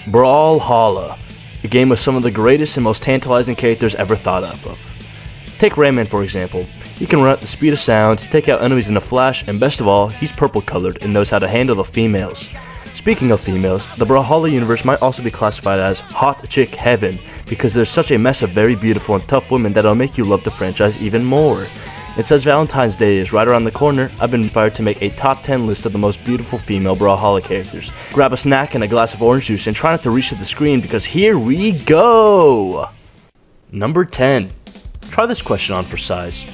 Brawlhalla, a game with some of the greatest and most tantalizing characters ever thought up of. Take Rayman for example. He can run at the speed of sound, take out enemies in a flash, and best of all, he's purple colored and knows how to handle the females. Speaking of females, the Brawlhalla universe might also be classified as hot chick heaven because there's such a mess of very beautiful and tough women that'll make you love the franchise even more. And since Valentine's Day is right around the corner, I've been inspired to make a top 10 list of the most beautiful female Brawlhalla characters. Grab a snack and a glass of orange juice and try not to reach to the screen because here we go! Number 10. Try this question on for size.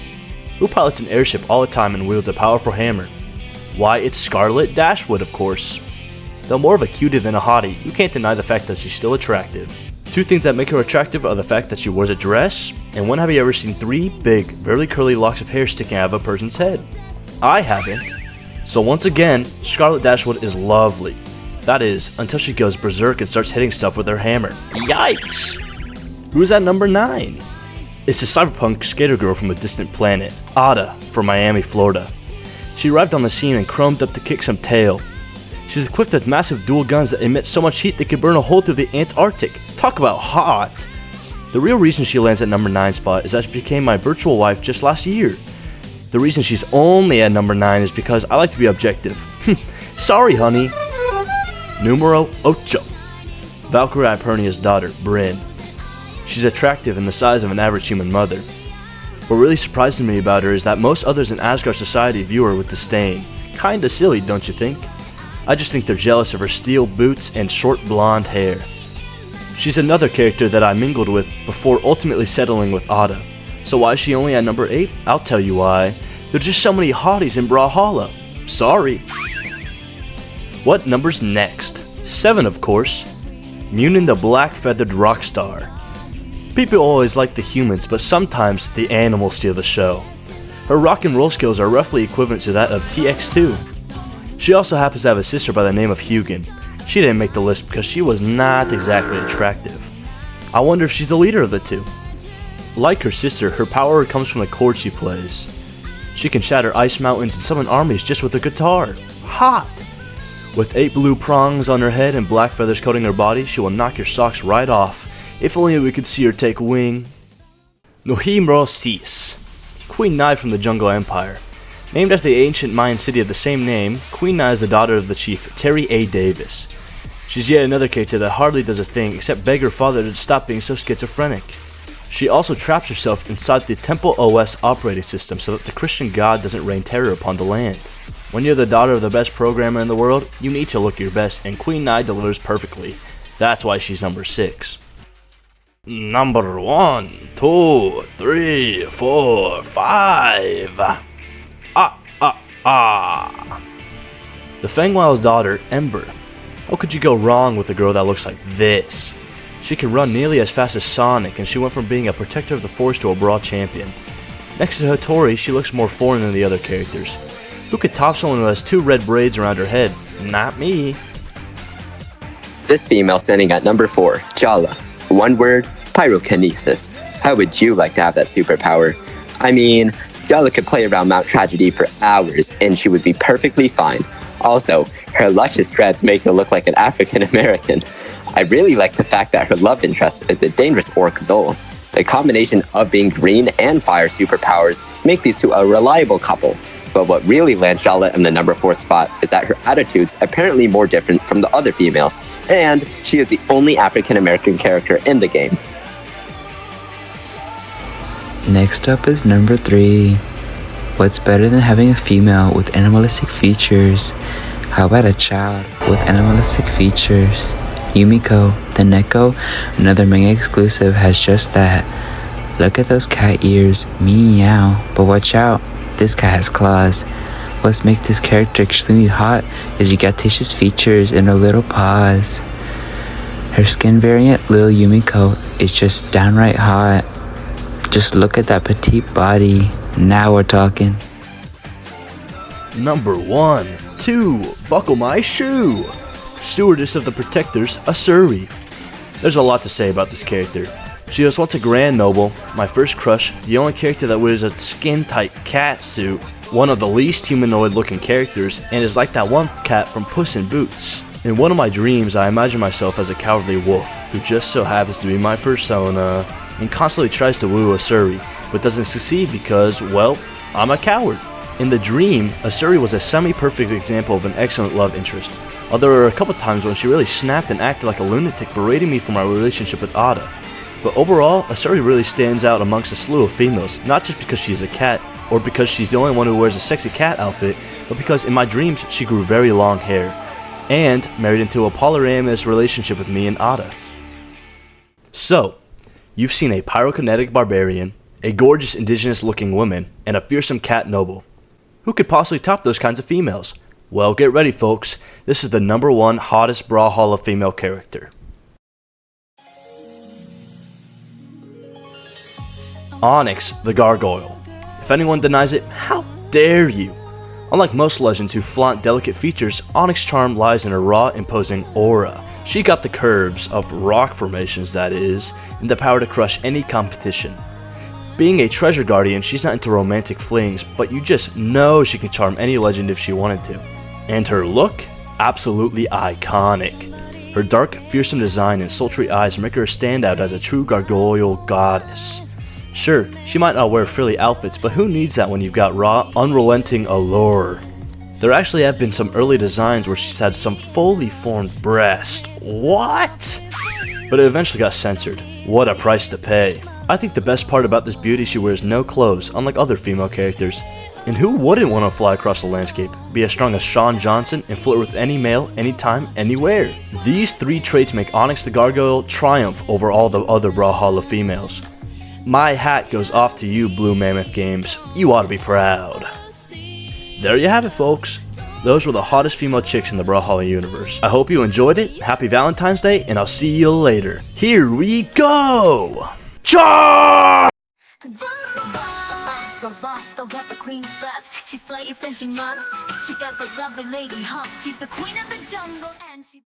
Who pilots an airship all the time and wields a powerful hammer? Why, it's Scarlet Dashwood, of course. Though more of a cutie than a hottie, you can't deny the fact that she's still attractive. Two things that make her attractive are the fact that she wears a dress, and when have you ever seen 3 big, very curly locks of hair sticking out of a person's head? I haven't. So once again, Scarlet Dashwood is lovely. That is, until she goes berserk and starts hitting stuff with her hammer. Yikes! Who's at number 9? It's a cyberpunk skater girl from a distant planet, Ada, from Miami, Florida. She arrived on the scene and chromed up to kick some tail. She's equipped with massive dual guns that emit so much heat they could burn a hole through the Antarctic. Talk about hot! The real reason she lands at number 9 spot is that she became my virtual wife just last year. The reason she's only at number 9 is because I like to be objective. Sorry, honey. Numero 8. Valkyrie Hypernia's daughter, Brynn. She's attractive and the size of an average human mother. What really surprises me about her is that most others in Asgard society view her with disdain. Kinda silly, don't you think? I just think they're jealous of her steel boots and short blonde hair. She's another character that I mingled with before ultimately settling with Ada. So why is she only at number 8? I'll tell you why. There's just so many hotties in Brawlhalla. Sorry. What number's next? 7, of course. Munin the Black Feathered Rock Star. People always like the humans, but sometimes the animals steal the show. Her rock and roll skills are roughly equivalent to that of TX2. She also happens to have a sister by the name of Hugin. She didn't make the list because she was not exactly attractive. I wonder if she's the leader of the two. Like her sister, her power comes from the chords she plays. She can shatter ice mountains and summon armies just with a guitar. Hot! With 8 blue prongs on her head and black feathers coating her body, she will knock your socks right off. If only we could see her take wing. Nohimro Sis, Queen Nai from the Jungle Empire. Named after the ancient Mayan city of the same name, Queen Nai is the daughter of the chief Terry A. Davis. She's yet another character that hardly does a thing except beg her father to stop being so schizophrenic. She also traps herself inside the Temple OS operating system so that the Christian God doesn't rain terror upon the land. When you're the daughter of the best programmer in the world, you need to look your best, and Queen Nai delivers perfectly. That's why she's number 6. Number 1, 2, 3, 4, 5. The Fengwile's daughter, Ember. How could you go wrong with a girl that looks like this? She can run nearly as fast as Sonic, and she went from being a protector of the forest to a brawl champion. Next to Hattori, she looks more foreign than the other characters. Who could top someone who has 2 red braids around her head? Not me. This female standing at number 4, Jala. One word, pyrokinesis. How would you like to have that superpower? I mean, Jala could play around Mount Tragedy for hours and she would be perfectly fine. Also, her luscious dreads make her look like an African American. I really like the fact that her love interest is the dangerous orc Zol. The combination of being green and fire superpowers make these two a reliable couple. But what really lands Jala in the number 4 spot is that her attitude's apparently more different from the other females, and she is the only African American character in the game. Next up is number 3. What's better than having a female with animalistic features? How about a child with animalistic features? Yumiko, the Neko, another manga exclusive, has just that. Look at those cat ears, meow, but watch out, this cat has claws. What makes this character extremely hot is Yugatish's features and her little paws. Her skin variant, Lil Yumiko, is just downright hot. Just look at that petite body. Now we're talking. Number 1, 2, buckle my shoe. Stewardess of the Protectors, Asuri. There's a lot to say about this character. She was once a Grand Noble, my first crush, the only character that wears a skin-tight cat suit, one of the least humanoid looking characters, and is like that one cat from Puss in Boots. In one of my dreams, I imagine myself as a cowardly wolf who just so happens to be my persona and constantly tries to woo Asuri, but doesn't succeed because, well, I'm a coward. In the dream, Asuri was a semi-perfect example of an excellent love interest, although there were a couple times when she really snapped and acted like a lunatic, berating me for my relationship with Ada. But overall, Asuri really stands out amongst a slew of females, not just because she's a cat, or because she's the only one who wears a sexy cat outfit, but because in my dreams she grew very long hair, and married into a polyamorous relationship with me and Ada. So, you've seen a pyrokinetic barbarian, a gorgeous indigenous looking woman, and a fearsome cat noble. Who could possibly top those kinds of females? Well, get ready folks, this is the #1 hottest Brawlhalla female character. Onyx the Gargoyle. If anyone denies it, how dare you? Unlike most legends who flaunt delicate features, Onyx's charm lies in her raw, imposing aura. She got the curves of rock formations, that is, and the power to crush any competition. Being a treasure guardian, she's not into romantic flings, but you just know she can charm any legend if she wanted to. And her look? Absolutely iconic. Her dark, fearsome design and sultry eyes make her stand out as a true gargoyle goddess. Sure, she might not wear frilly outfits, but who needs that when you've got raw, unrelenting allure? There actually have been some early designs where she's had some fully formed breast. What? But it eventually got censored. What a price to pay. I think the best part about this beauty, she wears no clothes, unlike other female characters. And who wouldn't want to fly across the landscape, be as strong as Shawn Johnson, and flirt with any male, anytime, anywhere? These 3 traits make Onyx the Gargoyle triumph over all the other Brawlhalla females. My hat goes off to you, Blue Mammoth Games. You ought to be proud. There you have it, folks. Those were the hottest female chicks in the Brawlhalla universe. I hope you enjoyed it. Happy Valentine's Day, and I'll see you later. Here we go! Charge! She slays, then she must. She got the lovely lady hump. She's the queen of the jungle, and she